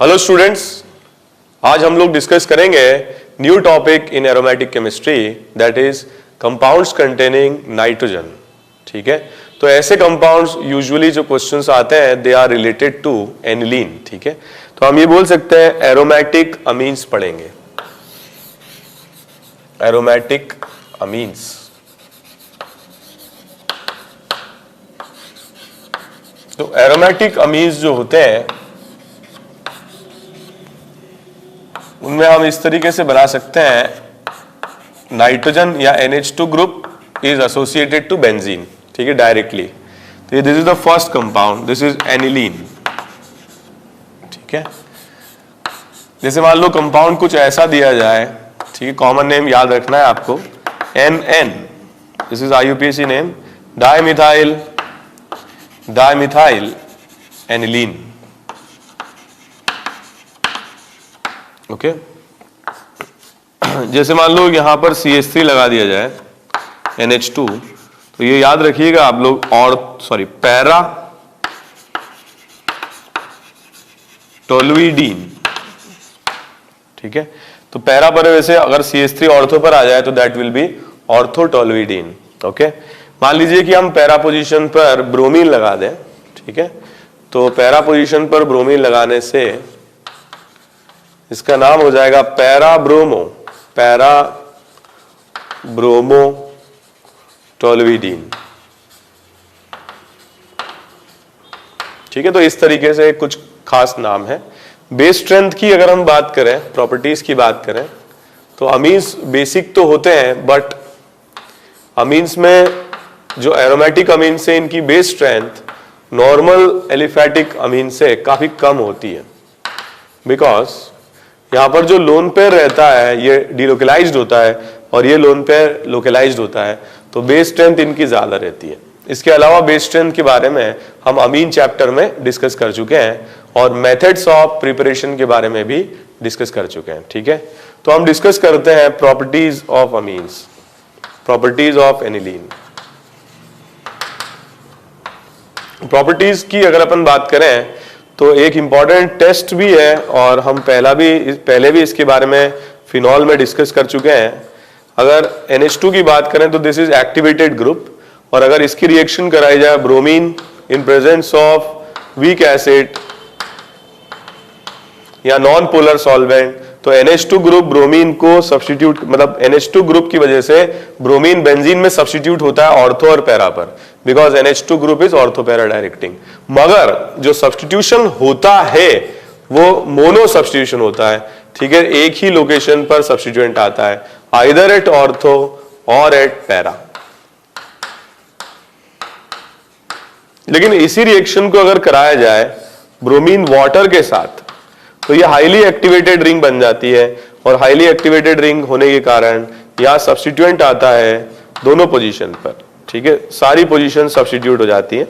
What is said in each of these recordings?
Hello students, आज हम लोग डिस्कस करेंगे new topic in aromatic chemistry, that is compounds containing nitrogen. ठीक है, तो ऐसे कंपाउंड्स यूजुअली जो क्वेश्चंस आते हैं they are related to aniline. ठीक है, तो हम ये बोल सकते हैं एरोमेटिक अमीन्स पढ़ेंगे। एरोमेटिक अमीन्स, तो एरोमेटिक अमीन्स जो होते हैं उनमें हम इस तरीके से बना सकते हैं, नाइट्रोजन या NH2 group is associated to benzene. ठीक है, डायरेक्टली। तो this is the first compound, this is aniline. ठीक है, जैसे मान लो कंपाउंड कुछ ऐसा दिया जाए, ठीक है, कॉमन नेम याद रखना है आपको, NN, this is IUPAC name, dimethyl aniline. Okay, जैसे मान लो यहां पर CH3 लगा दिया जाए, NH2, तो ये याद रखिएगा आप लोग, और पैरा टोलुइडीन। ठीक है, तो पैरा पर वैसे अगर CH3 ऑर्थो पर आ जाए तो दैट विल बी ऑर्थोटोलुइडीन। ओके, मान लीजिए कि हम पैरा पोजीशन पर ब्रोमीन लगा दें। ठीक है, तो पैरा पोजीशन पर ब्रोमीन लगाने से इसका नाम हो जाएगा पैराब्रोमोटोलुइडीन। ठीक है, तो इस तरीके से कुछ खास नाम है। बेस स्ट्रेंथ की अगर हम बात करें, प्रॉपर्टीज की बात करें, तो अमीन्स बेसिक तो होते हैं, बट अमीन्स में जो एरोमेटिक अमीन्स है इनकी बेस स्ट्रेंथ नॉर्मल एलिफैटिक अमीन से काफी कम होती है, बिकॉज यहां पर जो लोन पेयर रहता है ये डिलोकलाइज्ड होता है और ये लोन पेयर लोकलाइज्ड होता है, तो बेस स्ट्रेंथ इनकी ज्यादा रहती है। इसके अलावा बेस स्ट्रेंथ के बारे में हम अमीन चैप्टर में डिस्कस कर चुके हैं और मेथड्स ऑफ प्रिपरेशन के बारे में भी डिस्कस कर चुके हैं। ठीक है, तो हम डिस्कस करते हैं properties of amines, properties of aniline. Properties की अगर अपन बात करें तो एक इंपॉर्टेंट टेस्ट भी है, और हम पहले भी इसके बारे में फिनॉल में डिस्कस कर चुके हैं। अगर NH2 की बात करें तो दिस इज एक्टिवेटेड ग्रुप, और अगर इसकी रिएक्शन कराई जाए bromine in presence of weak acid या नॉन पोलर सॉल्वेंट, तो NH2 ग्रुप ब्रोमीन को सब्स्टिट्यूट, मतलब NH2 ग्रुप की वजह से ब्रोमीन बेंजीन में सब्स्टिट्यूट होता है ऑर्थो और पैरा पर, because NH2 group is ortho para directing. मगर जो सब्स्टिट्यूशन होता है वो मोनो सब्स्टिट्यूशन होता है। ठीक है, एक ही लोकेशन पर सब्स्टिट्यूएंट आता है, आइदर एट ऑर्थो और एट पैरा। लेकिन इसी रिएक्शन को अगर कराया जाए ब्रोमीन वाटर के साथ तो ये हाईली एक्टिवेटेड रिंग बन जाती है, और हाईली एक्टिवेटेड रिंग होने के कारण यहां सब्स्टिट्यूएंट आता है दोनों पोजीशन पर। ठीक है, सारी पोजीशन सब्स्टिट्यूट हो जाती है।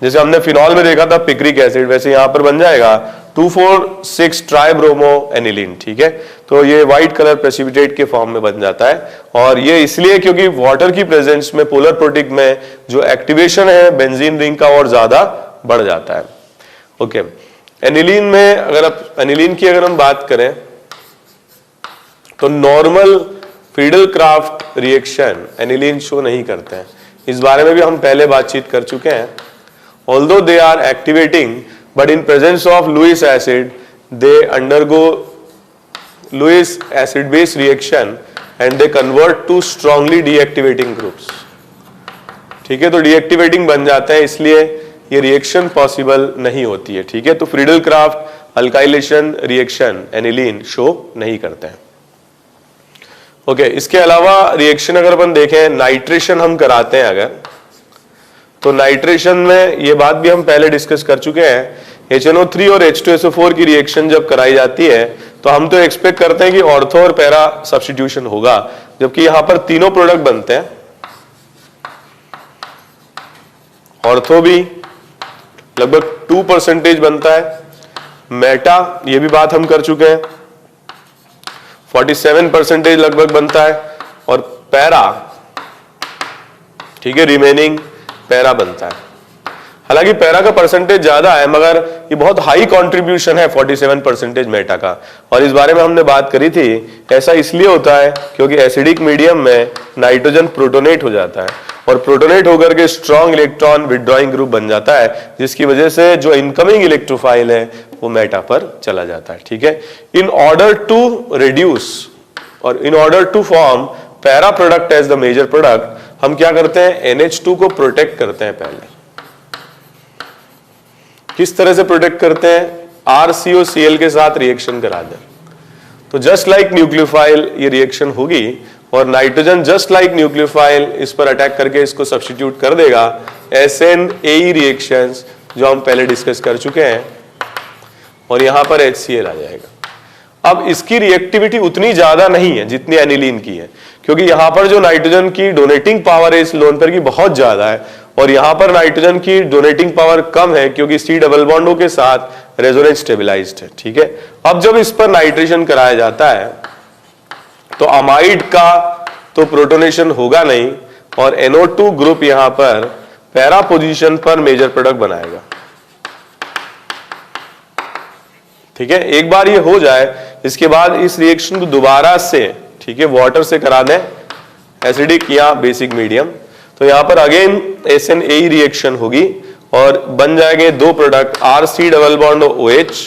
जैसे हमने फिनॉल में देखा था पिक्रिक एसिड, वैसे यहां पर बन जाएगा 2,4,6 ट्राइब्रोमो एनिलीन। ठीक है, तो ये व्हाइट कलर प्रेसिपिटेट के फॉर्म में बन जाता है, और ये इसलिए क्योंकि वाटर की प्रेजेंस में पोलर प्रोटिक में जो एक्टिवेशन है बेंजीन रिंग का और ज्यादा बढ़ जाता है। ओके, एनिलीन में एनिलीन की अगर हम बात करें तो normal Friedel-Crafts reaction aniline show नहीं करते हैं। इस बारे में भी हम पहले बातचीत कर चुके हैं। Although they are activating, but in presence of Lewis acid they undergo Lewis acid base reaction and they convert to strongly deactivating groups. ठीक है, तो डीएक्टिवेटिंग बन जाते हैं, इसलिए ये रिएक्शन पॉसिबल नहीं होती है। ठीक है, तो Friedel-Crafts alkylation reaction aniline show नहीं करते हैं। ओके, इसके अलावा रिएक्शन अगर अपन देखें, नाइट्रेशन हम कराते हैं अगर, तो नाइट्रेशन में ये बात भी हम पहले डिस्कस कर चुके हैं। HNO3 और H2SO4 की रिएक्शन जब कराई जाती है तो हम तो एक्सपेक्ट करते हैं कि ऑर्थो और पैरा सब्स्टिट्यूशन होगा, जबकि यहां पर तीनों प्रोडक्ट बनते हैं। ऑर्थो भी लगभग 2% बनता है, मेटा ये भी बात हम कर चुके हैं 47% लगभग बनता है, और पैरा, ठीक है, रिमेनिंग पैरा बनता है। हालांकि पैरा का परसेंटेज ज्यादा है मगर ये बहुत हाई कंट्रीब्यूशन है 47% मेटा का। और इस बारे में हमने बात करी थी, ऐसा इसलिए होता है क्योंकि एसिडिक मीडियम में नाइट्रोजन प्रोटोनेट हो जाता है और प्रोटोनेट होकर के स्ट्रॉन्ग इलेक्ट्रॉन विड्रॉइंग ग्रुप बन जाता है, जिसकी वजह से जो इनकमिंग इलेक्ट्रोफाइल है वो मेटा पर चला जाता है। ठीक है, इन ऑर्डर टू रिड्यूस और in order to form para product as the major product, हम क्या करते हैं, NH2 को प्रोटेक्ट करते हैं। पहले किस तरह से प्रोटेक्ट करते हैं, RCOCl के साथ रिएक्शन करा दें तो जस्ट लाइक न्यूक्लियोफाइल ये रिएक्शन होगी और नाइट्रोजन जस्ट लाइक न्यूक्लियोफाइल इस पर अटैक करके इसको सब्स्टिट्यूट कर देगा। SNAE रिएक्शंस जो हम पहले डिस्कस कर चुके हैं और यहां पर HCl आ जाएगा। अब इसकी रिएक्टिविटी उतनी ज्यादा नहीं है जितनी एनिलीन की है, क्योंकि यहां पर जो नाइट्रोजन की डोनेटिंग पावर है इस लोन पेयर की बहुत ज्यादा है और यहां पर नाइट्रोजन की डोनेटिंग पावर कम है क्योंकि C डबल बॉन्डों के साथ रेजोनेंस स्टेबलाइज्ड है। ठीक है, अब जब इस पर नाइट्रेशन कराया जाता है तो अमाइड का तो प्रोटोनेशन होगा नहीं और NO2 ग्रुप यहां पर पैरा पोजीशन पर मेजर प्रोडक्ट बनाएगा। ठीक है, एक बार ये हो जाए इसके बाद इस रिएक्शन को दोबारा से, ठीक है, वाटर से करा दें, एसिडिक या बेसिक मीडियम, तो यहां पर अगेन SNAE रिएक्शन होगी और बन जाएंगे दो product, RC double bond OH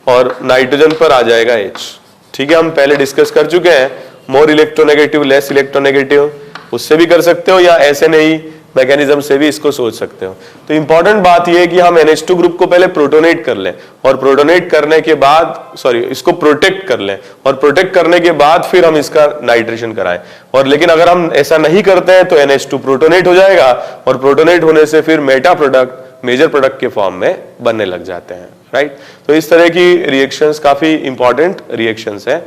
और नाइट्रोजन पर आ जाएगा H। ठीक है, हम पहले डिस्कस कर चुके हैं, मोर इलेक्ट्रोनेगेटिव लेस इलेक्ट्रोनेगेटिव, उससे भी कर सकते हो या SNAE मैकेनिज्म से भी इसको सोच सकते हो। तो इंपॉर्टेंट बात यह है कि हम NH2 ग्रुप को पहले प्रोटोनेट कर लें और प्रोटोनेट करने के बाद इसको प्रोटेक्ट कर लें और प्रोटेक्ट करने के बाद फिर हम इसका नाइट्रेशन कराएं। और लेकिन अगर हम ऐसा नहीं करते हैं तो NH2 प्रोटोनेट हो जाएगा और प्रोटोनेट होने से फिर मेटा प्रोडक्ट मेजर प्रोडक्ट के फॉर्म में बनने लग जाते हैं। राइट, तो इस तरह की रिएक्शंस काफी इंपॉर्टेंट रिएक्शंस है।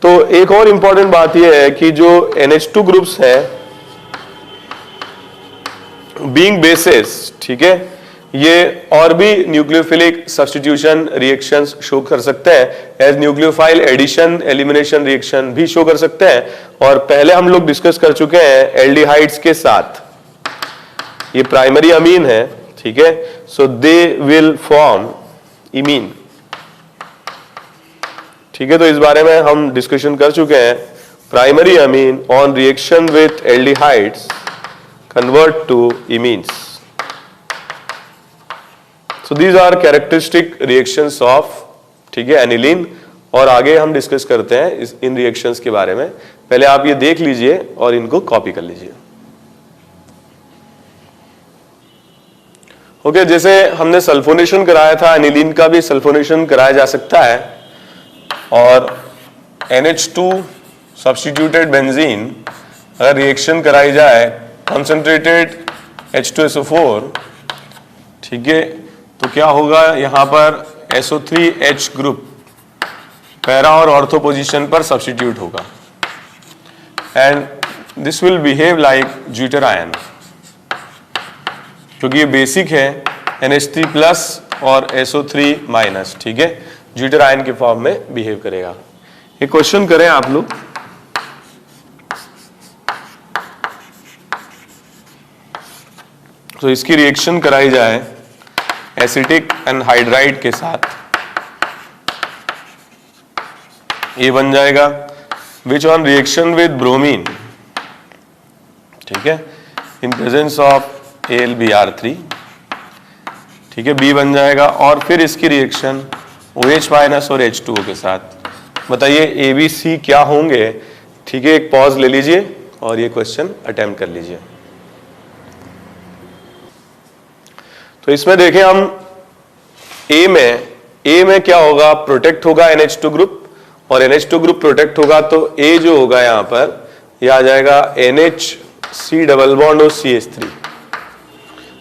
तो एक और इंपॉर्टेंट बात यह है कि जो NH2 ग्रुप्स है बीइंग बेसिस, ठीक है, ये और भी न्यूक्लियोफिलिक सब्स्टिट्यूशन रिएक्शंस शो कर सकते हैं, as nucleophile addition elimination reaction भी शो कर सकते हैं। और पहले हम लोग डिस्कस कर चुके हैं एल्डिहाइड्स के साथ, ये प्राइमरी अमीन है, ठीक है, सो दे विल फॉर्म इमीन। ठीक है, तो इस बारे में हम डिस्कशन कर चुके हैं, primary amine on reaction with aldehydes convert to imines. So these are characteristic reactions of, ठीक है, एनिलीन। और आगे हम डिस्कस करते हैं इन रिएक्शंस के बारे में। पहले आप ये देख लीजिए और इनको कॉपी कर लीजिए। ओके, जैसे हमने सल्फोनेशन कराया था, एनिलीन का भी सल्फोनेशन कराया जा सकता है और NH2 सब्स्टिट्यूटेड बेंजीन अगर रिएक्शन कराई जाए कंसंट्रेटेड H2SO4, ठीक है, तो क्या होगा, यहां पर SO3H ग्रुप पैरा और ऑर्थो पोजीशन पर सब्स्टिट्यूट होगा and this will behave like zwitter ion, क्योंकि ये बेसिक है NH3 प्लस और SO3 माइनस, ठीक है, ज्यूटर आयन के फॉर्म में बिहेव करेगा। एक क्वेश्चन करें आप लोग, तो इसकी रिएक्शन कराई जाए एसिटिक एनहाइड्राइड के साथ, ये बन जाएगा which on reaction with bromine, ठीक है, इन प्रेजेंस ऑफ AlBr3, ठीक है, B बन जाएगा। और फिर इसकी रिएक्शन OH माइनस और H2O के साथ। बताइए ABC क्या होंगे? ठीक है, एक पॉज ले लीजिए और ये क्वेश्चन अटेम्प्ट कर लीजिए। तो इसमें देखें हम A में क्या होगा, प्रोटेक्ट होगा NH2 ग्रुप और NH2 ग्रुप प्रोटेक्ट होगा तो A जो होगा यहां पर यह आ जाएगा NHC डबल बॉन्ड और CH3,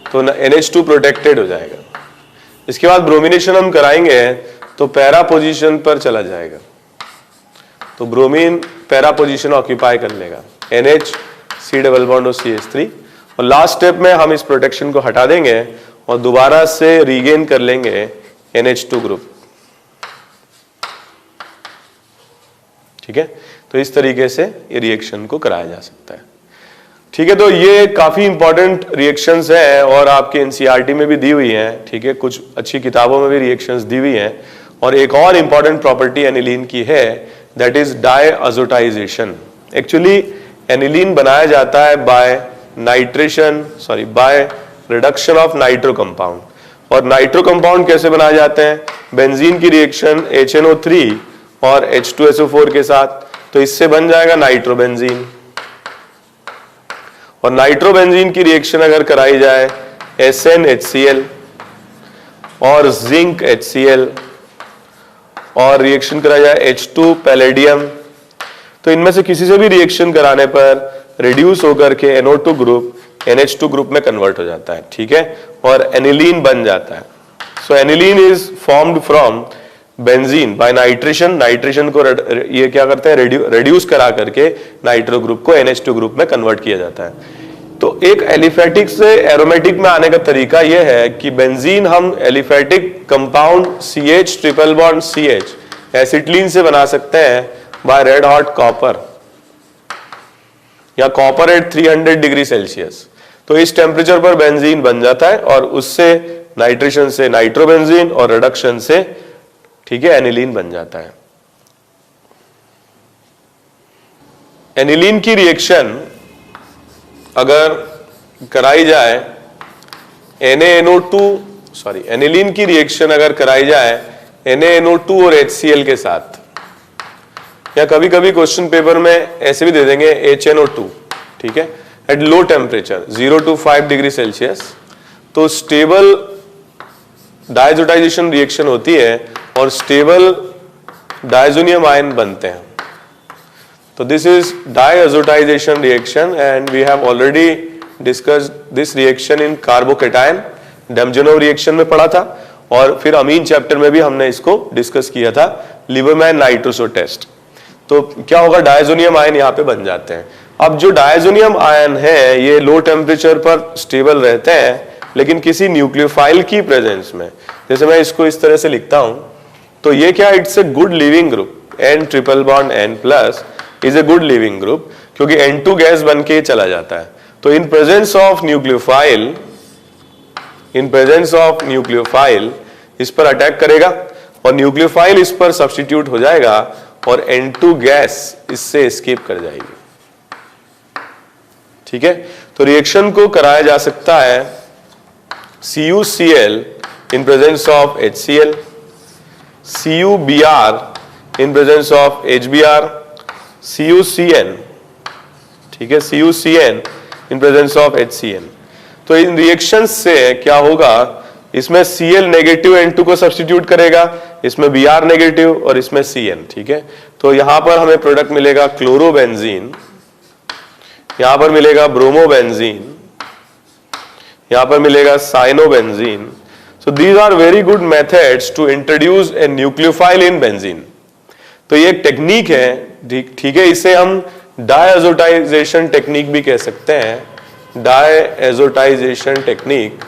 तो NH2 प्रोटेक्टेड हो जाएगा। इसके बाद ब्रोमिनेशन हम कराएंगे तो पैरा पोजीशन पर चला जाएगा, तो ब्रोमीन पैरा पोजीशन ऑक्यूपाई कर लेगा, NHC डबल बॉन्ड और CH3, और लास्ट स्टेप में हम इस प्रोटेक्शन को हटा देंगे और दोबारा से रीगेन कर लेंगे NH2 ग्रुप। ठीक है, तो इस तरीके से ये रिएक्शन को कराया जा सकता है। ठीक है, तो ये काफी इंपॉर्टेंट रिएक्शंस हैं और आपके एनसीईआरटी में भी दी हुई हैं। ठीक है, कुछ अच्छी किताबों में भी रिएक्शंस दी हुई हैं। और एक और इंपॉर्टेंट प्रॉपर्टी एनिलीन की है, दैट इज डायअज़ोटाइजेशन। एक्चुअली एनिलीन बनाया जाता है by reduction of nitro compound. और नाइट्रो कंपाउंड कैसे बनाए जाते हैं? बेंजीन की रिएक्शन HNO3 और H2SO4 के साथ, तो इससे बन जाएगा नाइट्रोबेंजीन। और नाइट्रोबेंजीन की रिएक्शन अगर कराई जाए SnHCl और जिंक HCl और रिएक्शन कराई जाए H2 पैलेडियम, तो इनमें से किसी से भी रिएक्शन कराने पर रिड्यूस होकर के NO2 ग्रुप NH2 ग्रुप में कन्वर्ट हो जाता है। ठीक है, और एनिलीन बन जाता है। So aniline is formed from benzene by nitration. Nitration को ये क्या करते हैं? रिड्यूस करा करके नाइट्रो ग्रुप को NH2 ग्रुप में कन्वर्ट किया जाता है। तो एक एलिफेटिक से एरोमेटिक में आने का तरीका यह है कि बेंजीन हम aliphatic compound CH triple bond CH acetylene से बना सकते हैं बाय रेड हॉट कॉपर या कॉपर एट 300 डिग्री सेल्सियस। तो इस टेम्परेचर पर बेंजीन बन जाता है और उससे नाइट्रेशन से नाइट्रोबेंजीन और रिडक्शन से, ठीक है, एनिलीन बन जाता है। एनिलीन की रिएक्शन अगर कराई जाए एनिलीन की रिएक्शन अगर कराई जाए NaNO2 और HCl के साथ, या कभी कभी क्वेश्चन पेपर में ऐसे भी दे देंगे HNO2, ठीक है, at low temperature 0 to 5 degree Celsius, तो स्टेबल डायजोटाइजेशन रिएक्शन होती है और स्टेबल डायजोनियम आयन बनते हैं। तो this is diazotization reaction and we have already discussed this reaction in carbocation, Demjanov reaction में पढ़ा था, और फिर अमीन चैप्टर में भी हमने इसको डिस्कस किया था, लिबरमैन नाइट्रोसो टेस्ट। तो क्या होगा? डायजोनियम आयन यहाँ पे बन जाते हैं। अब जो डायजोनियम आयन है ये लो टेम्परेचर पर स्टेबल रहते हैं, लेकिन किसी न्यूक्लियोफाइल की प्रेजेंस में, जैसे मैं इसको इस तरह से लिखता हूं, तो ये क्या, it's a good leaving group, N triple bond N plus is a good leaving group, क्योंकि N2 गैस बन के चला जाता है। तो इन प्रेजेंस ऑफ न्यूक्लियोफाइल इस पर अटैक करेगा और न्यूक्लियोफाइल इस पर सब्स्टिट्यूट हो जाएगा और N2 गैस इससे एस्केप कर जाएगी। ठीक है, तो रिएक्शन को कराया जा सकता है CuCl in presence of HCl, CuBr in presence of HBr, CuCN, ठीक है, CuCN in presence of HCN। तो इन रिएक्शंस से क्या होगा? इसमें Cl नेगेटिव N2 को सब्स्टिट्यूट करेगा, इसमें Br नेगेटिव और इसमें Cn। ठीक है, तो यहां पर हमें प्रोडक्ट मिलेगा क्लोरोबेंजीन, यहां पर मिलेगा ब्रोमोबेंजीन, यहां पर मिलेगा cyanobenzene. So these are very good methods to introduce a nucleophile in benzene. तो ये एक टेक्निक है, ठीक है, इसे हम डायअज़ोटाइजेशन टेक्निक भी कह सकते हैं, डायअज़ोटाइजेशन टेक्निक,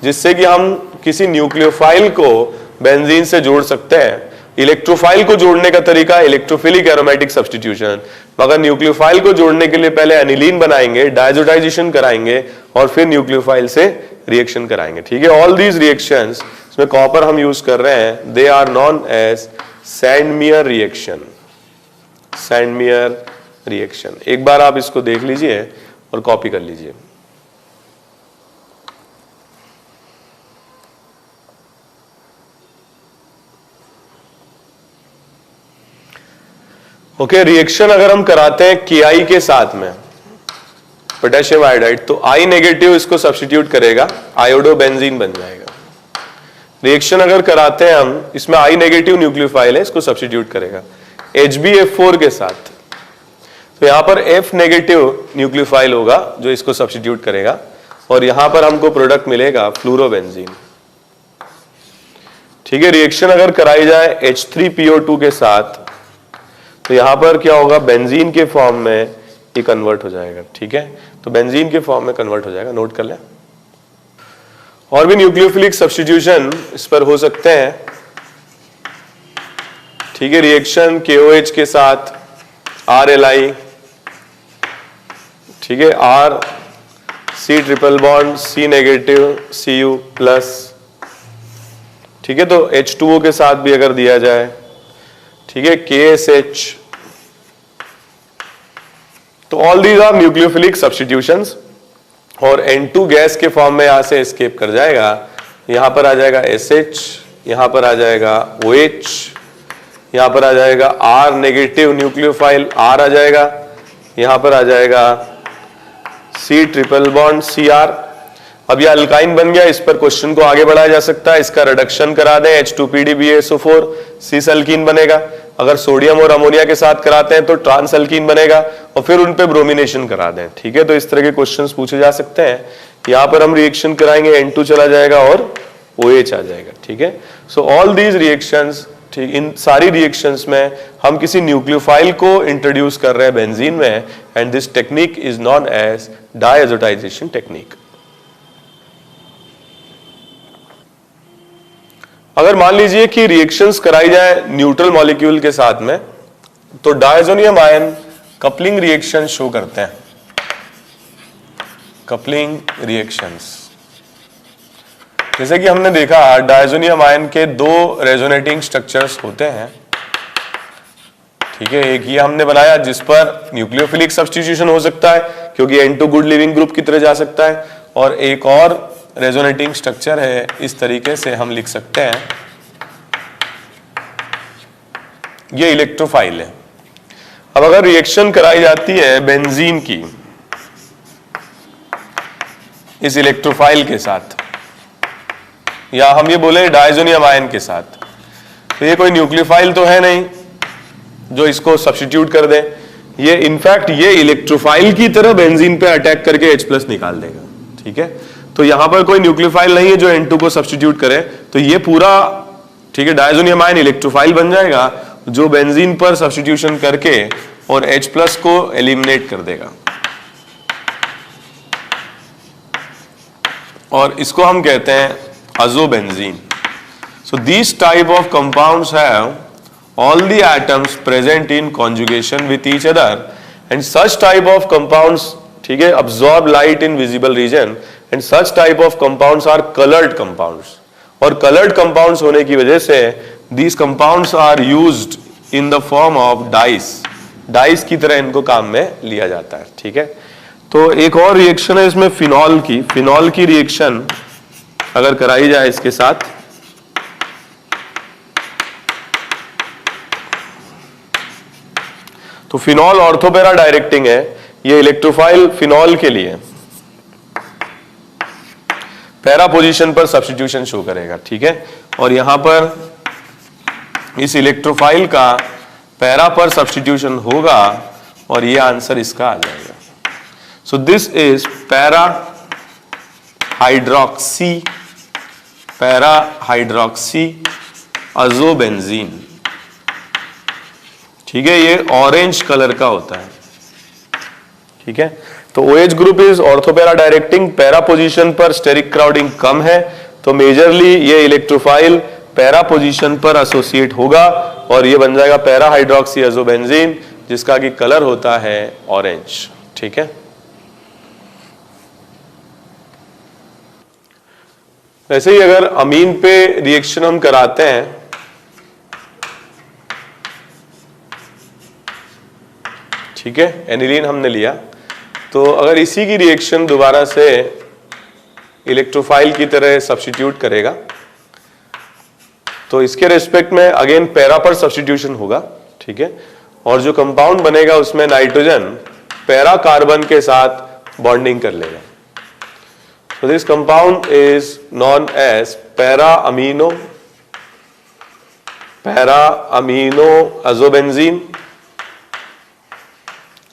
जिससे कि हम किसी न्यूक्लियोफाइल को बेंजीन से जोड़ सकते हैं। इलेक्ट्रोफाइल को जोड़ने का तरीका इलेक्ट्रोफिलिक एरोमेटिक सब्स्टिट्यूशन, मगर न्यूक्लियोफाइल को जोड़ने के लिए पहले एनिलीन बनाएंगे, डायज़ोटाइजेशन कराएंगे और फिर न्यूक्लियोफाइल से रिएक्शन कराएंगे। ठीक है, ऑल दीज रिएक्शंस, इसमें कॉपर हम यूज कर रहे हैं, they are known as Sandmeyer reaction. Sandmeyer reaction, एक बार आप इसको देख लीजिए और कॉपी कर लीजिए। ओके, रिएक्शन अगर हम कराते हैं Ki के साथ में पोटेशियम आयोडाइड, तो I नेगेटिव इसको सब्स्टिट्यूट करेगा, आयोडोबेंजीन बन जाएगा। रिएक्शन अगर कराते हैं हम, इसमें I नेगेटिव न्यूक्लियोफाइल है, इसको सब्स्टिट्यूट करेगा HbF4 के साथ, तो यहां पर F नेगेटिव न्यूक्लियोफाइल होगा जो इसको सब्स्टिट्यूट करेगा, और यहां पर हमको प्रोडक्ट मिलेगा फ्लोरोबेंजीन। ठीक है, रिएक्शन अगर कराई जाए H3PO2 के साथ, तो यहां पर क्या होगा? बेंजीन के फॉर्म में ये कन्वर्ट हो जाएगा। ठीक है, तो बेंजीन के फॉर्म में कन्वर्ट हो जाएगा, नोट कर लें। और भी न्यूक्लियोफिलिक सब्स्टिट्यूशन इस पर हो सकते हैं। ठीक है, रिएक्शन KOH के साथ RLI, ठीक है, R C triple bond C negative Cu plus, ठीक है, तो H2O के साथ भी अगर दिया जाए, ठीक है, KSH, तो all these are nucleophilic substitutions, और N2 गैस के फॉर्म में यहां से एस्केप कर जाएगा, यहां पर आ जाएगा SH, यहां पर आ जाएगा OH, यहां पर आ जाएगा R नेगेटिव न्यूक्लियोफाइल R आ जाएगा, यहां पर आ जाएगा C ट्रिपल बॉन्ड Cr। अब ये अल्काइन बन गया, इस पर क्वेश्चन को आगे बढ़ाया जा सकता है, इसका रिडक्शन करा दें H2PdBaSO4 सिस अल्कीन बनेगा, अगर सोडियम और अमोनिया के साथ कराते हैं तो ट्रांस अल्कीन बनेगा, और फिर उन पे ब्रोमिनेशन करा दें, ठीक है, तो इस तरह के क्वेश्चंस पूछे जा सकते हैं। यहां पर हम रिएक्शन कराएंगे, N2 चला जाएगा और OH आ जाएगा, ठीक है। सो ऑल दीज रिएक्शंस, ठीक, इन सारी रिएक्शंस में हम किसी न्यूक्लियोफाइल को इंट्रोड्यूस कर रहे हैं बेंजीन में, and this technique is known as diazotisation technique. अगर मान लीजिए कि रिएक्शंस कराई जाए न्यूट्रल मॉलिक्यूल के साथ में, तो diazonium ion coupling reaction show करते हैं, कपलिंग रिएक्शंस। जैसे कि हमने देखा डायजोनियम आयन के दो रेजोनेटिंग स्ट्रक्चर्स होते हैं, ठीक है, एक ये हमने बनाया जिस पर न्यूक्लियोफिलिक सब्स्टिट्यूशन हो सकता है क्योंकि N2 गुड लिविंग ग्रुप की तरह जा सकता है, और एक और रेजोनेटिंग स्ट्रक्चर है, इस तरीके से हम लिख सकते हैं, ये इलेक्ट्रोफाइल है। अब अगर रिएक्शन कराई जाती है बेंजीन की इस इलेक्ट्रोफाइल के साथ, या हम ये बोले डायजोनियम आयन के साथ, तो ये कोई न्यूक्लियोफाइल तो है नहीं जो इसको सब्स्टिट्यूट कर दे, ये इनफैक्ट ये इलेक्ट्रोफाइल की तरह बेंजीन पे अटैक करके H+ निकाल देगा, ठीक है। तो यहां पर कोई न्यूक्लियोफाइल नहीं है जो N2 को सब्स्टिट्यूट करे, तो ये पूरा, ठीक है, डायजोनियम आयन इलेक्ट्रोफाइल बन जाएगा जो बेंजीन पर सब्स्टिट्यूशन करके और H+ को एलिमिनेट कर देगा, और इसको हम कहते हैं azobenzene. So these type of compounds have all the atoms present in conjugation with each other, and such type of compounds, ठीक है, absorb light in visible region, and such type of compounds are colored compounds, और colored compounds होने की वजह से these compounds are used in the form of dyes, dice की तरह इनको काम में लिया जाता है, ठीक है। तो एक और रिएक्शन है इसमें फिनॉल की रिएक्शन अगर कराई जाए इसके साथ, तो फिनॉल ऑर्थोपेरा डायरेक्टिंग है, ये इलेक्ट्रोफाइल फिनॉल के लिए पैरा पोजीशन पर सब्स्टिट्यूशन शो करेगा, ठीक है, और यहां पर इस इलेक्ट्रोफाइल का पैरा पर सब्स्टिट्यूशन होगा और ये आंसर इसका आ जाएगा। So this is para hydroxy azobenzene, ठीक है, ये ऑरेंज कलर का होता है, ठीक है। तो OH group is ऑर्थोपेरा directing, para position पर स्टेरिक क्राउडिंग कम है, तो मेजरली ये इलेक्ट्रोफाइल पैरा पोजीशन पर एसोसिएट होगा और ये बन जाएगा पैरा हाइड्रोक्सी अजोबेंजीन, जिसका कि कलर होता है ऑरेंज, ठीक है। वैसे ही अगर अमीन पे रिएक्शन हम कराते हैं, ठीक है, एनिलीन हमने लिया, तो अगर इसी की रिएक्शन दोबारा से इलेक्ट्रोफाइल की तरह सब्स्टिट्यूट करेगा, तो इसके रेस्पेक्ट में अगेन पैरा पर सब्स्टिट्यूशन होगा, ठीक है, और जो कंपाउंड बनेगा उसमें नाइट्रोजन पैरा कार्बन के साथ बॉन्डिंग कर लेगा। So this compound is known as para amino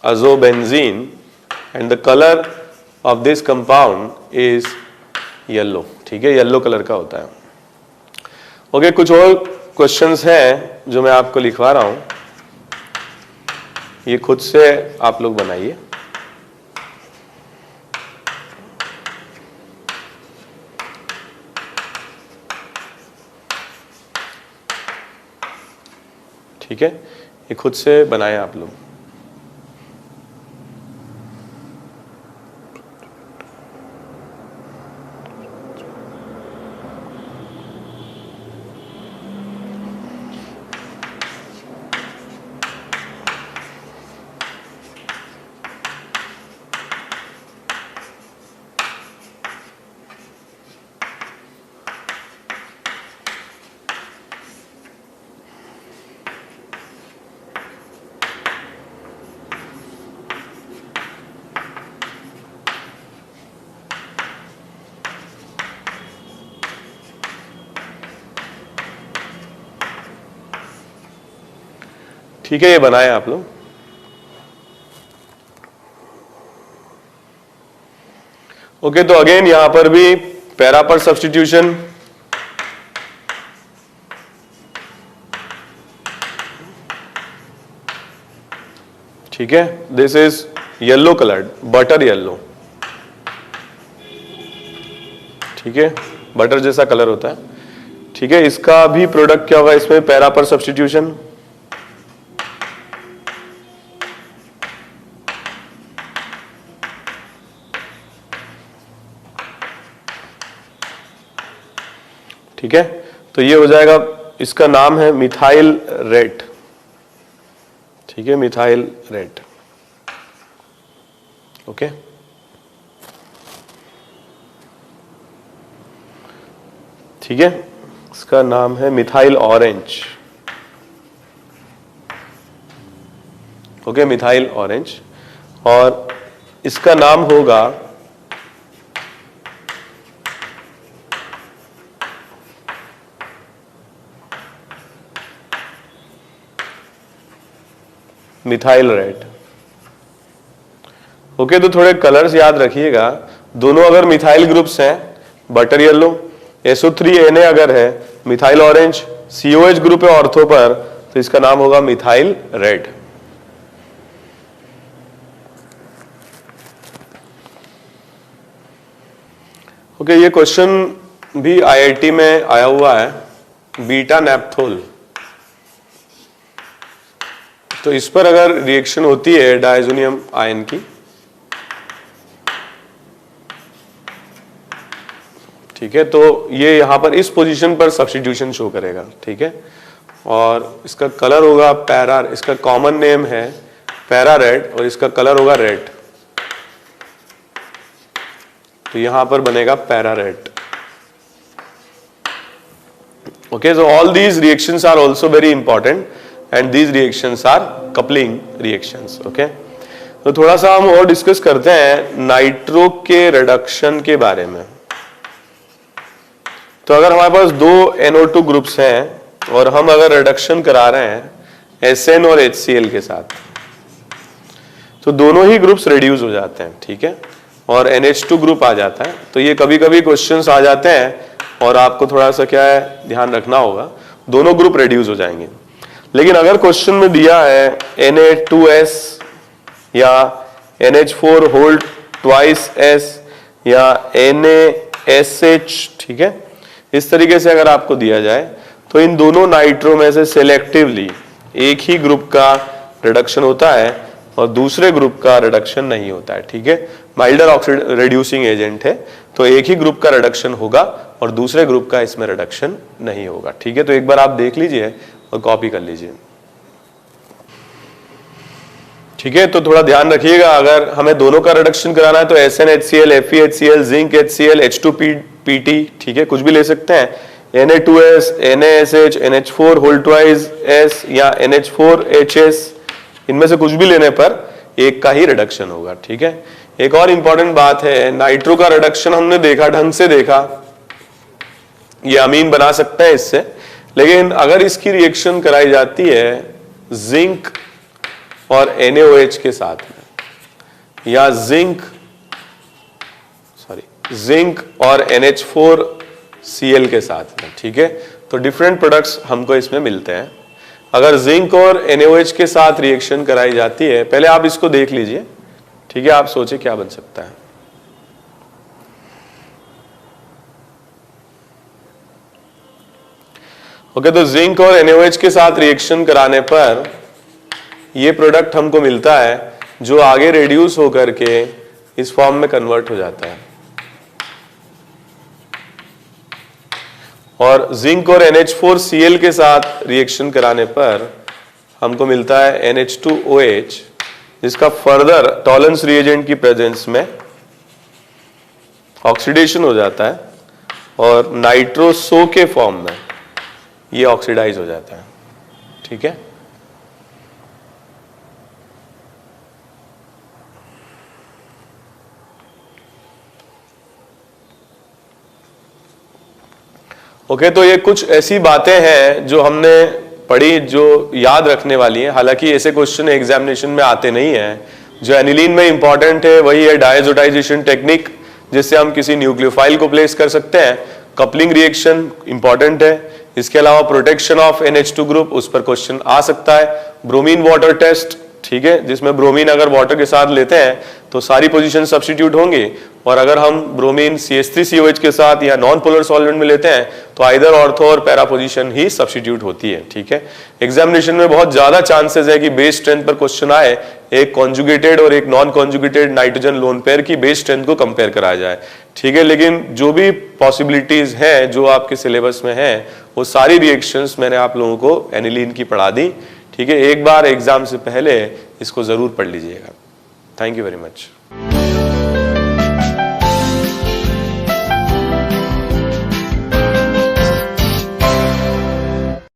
azobenzene, and the color of this compound is yellow, ठीक है, येलो कलर का होता है। ओके, कुछ और क्वेश्चंस हैं जो मैं आपको लिखवा रहा हूं, ये खुद से आप लोग बनाइए। ठीक है, ये खुद से बनाए आप लोग। ठीक है, ये बनाए आप लोग। ओके, तो अगेन यहां पर भी पैरा पर सब्स्टिट्यूशन, ठीक है। This is yellow coloured, butter yellow, ठीक है, बटर जैसा कलर होता है, ठीक है। इसका भी प्रोडक्ट क्या होगा इसमें, पैरा पर सब्स्टिट्यूशन, ठीक है। तो ये हो जाएगा, इसका नाम है मिथाइल रेट, ठीक है, मिथाइल रेट। ओके, ठीक है, इसका नाम है methyl orange. Okay, methyl orange, और इसका नाम होगा मिथाइल रेड। ओके, तो थोड़े कलर्स याद रखिएगा, दोनों अगर मिथाइल ग्रुप्स हैं, बटर येलो, SO3Na अगर है, मिथाइल ऑरेंज, COH ग्रुप है ऑर्थो पर, तो इसका नाम होगा मिथाइल रेड। ओके, ये क्वेश्चन भी IIT में आया हुआ है, बीटा नैप्थोल। तो इस पर अगर रिएक्शन होती है डायजोनियम आयन की, ठीक है, तो ये यहां पर इस पोजीशन पर सब्स्टिट्यूशन शो करेगा, ठीक है। और इसका कलर होगा पैरा, इसका कॉमन नेम है पैरा रेड, और इसका कलर होगा रेड, तो यहां पर बनेगा para red. Okay, so all these reactions are also very important and these reactions are coupling reactions. Okay, तो थोड़ा सा हम और डिस्कस करते हैं नाइट्रो के रिडक्शन के बारे में। तो अगर हमारे पास दो NO2 ग्रुप्स हैं और हम अगर रिडक्शन करा रहे हैं SN और HCl के साथ, तो दोनों ही ग्रुप्स रिड्यूस हो जाते हैं, ठीक है, और NH2 ग्रुप आ जाता है। तो ये कभी कभी क्वेश्चंस आ जाते हैं और आपको थोड़ा सा क्या है ध्यान रखना होगा, दोनों ग्रुप रिड्यूस हो जाएंगे। लेकिन अगर क्वेश्चन में दिया है Na2S या NH4 होल ट्वाइस S या NaSH, ठीक है, इस तरीके से अगर आपको दिया जाए, तो इन दोनों नाइट्रो में से सिलेक्टिवली एक ही ग्रुप का रिडक्शन होता है और दूसरे ग्रुप का रिडक्शन नहीं होता है, ठीक है। माइल्डर ऑक्सीड रिड्यूसिंग एजेंट है, तो एक ही ग्रुप का रिडक्शन होगा और दूसरे ग्रुप का इसमें रिडक्शन नहीं होगा, ठीक है। तो एक बार आप देख लीजिए और कॉपी कर लीजिए, ठीक है। तो थोड़ा ध्यान रखिएगा, अगर हमें दोनों का रिडक्शन कराना है तो SnHCl, FeHCl, zinc HCl, H2PT, ठीक है, कुछ भी ले सकते हैं, Na2S, NaSH, NH4 whole twice S या NH4HS, इनमें से कुछ भी लेने पर एक का ही रिडक्शन होगा, ठीक है। एक और इंपॉर्टेंट बात है, नाइट्रो का रिडक्शन हमने देखा, ढंग से देखा, ये अमीन बना सकते हैं इससे, लेकिन अगर इसकी रिएक्शन कराई जाती है जिंक और NaOH के साथ में, या जिंक और NH4Cl के साथ में, ठीक है, तो डिफरेंट प्रोडक्ट्स हमको इसमें मिलते हैं। अगर जिंक और NaOH के साथ रिएक्शन कराई जाती है, पहले आप इसको देख लीजिए, ठीक है, आप सोचिए क्या बन सकता है। ओके, तो जिंक और NaOH के साथ रिएक्शन कराने पर ये प्रोडक्ट हमको मिलता है जो आगे रिड्यूस होकर के इस फॉर्म में कन्वर्ट हो जाता है, और जिंक और NH4Cl के साथ रिएक्शन कराने पर हमको मिलता है NH2OH, जिसका फर्दर टॉलरेंस रिएजेंट की प्रेजेंस में ऑक्सीडेशन हो जाता है और नाइट्रोसो के फॉर्म में ये ऑक्सीडाइज हो जाता है, ठीक है। ओके, तो ये कुछ ऐसी बातें हैं जो हमने पढ़ी जो याद रखने वाली है। हालांकि ऐसे क्वेश्चन एग्जामिनेशन में आते नहीं है। जो एनिलीन में इंपॉर्टेंट है वही है डायजोटाइजेशन टेक्निक, जिससे हम किसी न्यूक्लियोफाइल को प्लेस कर सकते हैं। कपलिंग रिएक्शन इंपॉर्टेंट है। इसके अलावा प्रोटेक्शन ऑफ NH2 ग्रुप, उस पर क्वेश्चन आ सकता है। ब्रोमीन वाटर टेस्ट, ठीक है, जिसमें ब्रोमीन अगर वाटर के साथ लेते हैं तो सारी पोजीशन सब्स्टिट्यूट होंगी, और अगर हम ब्रोमीन CH3COH के साथ या नॉन पोलर सॉल्वेंट में लेते हैं तो आइदर ऑर्थो और पैरा पोजीशन ही सब्स्टिट्यूट होती है। ठीक है, एग्जामिनेशन में बहुत ज्यादा चांसेस है कि बेस स्ट्रेंथ पर क्वेश्चन आए, एक कॉन्जुगेटेड और एक non conjugated nitrogen lone pair की बेस स्ट्रेंथ को कंपेयर कराया जाए। ठीक है, लेकिन जो भी पॉसिबिलिटीज है जो आपके सिलेबस में है वो सारी रिएक्शंस मैंने आप लोगों को एनिलीन की पढ़ा दी। ठीक है, एक बार एग्जाम से पहले इसको जरूर पढ़ लीजिएगा। Thank you very much.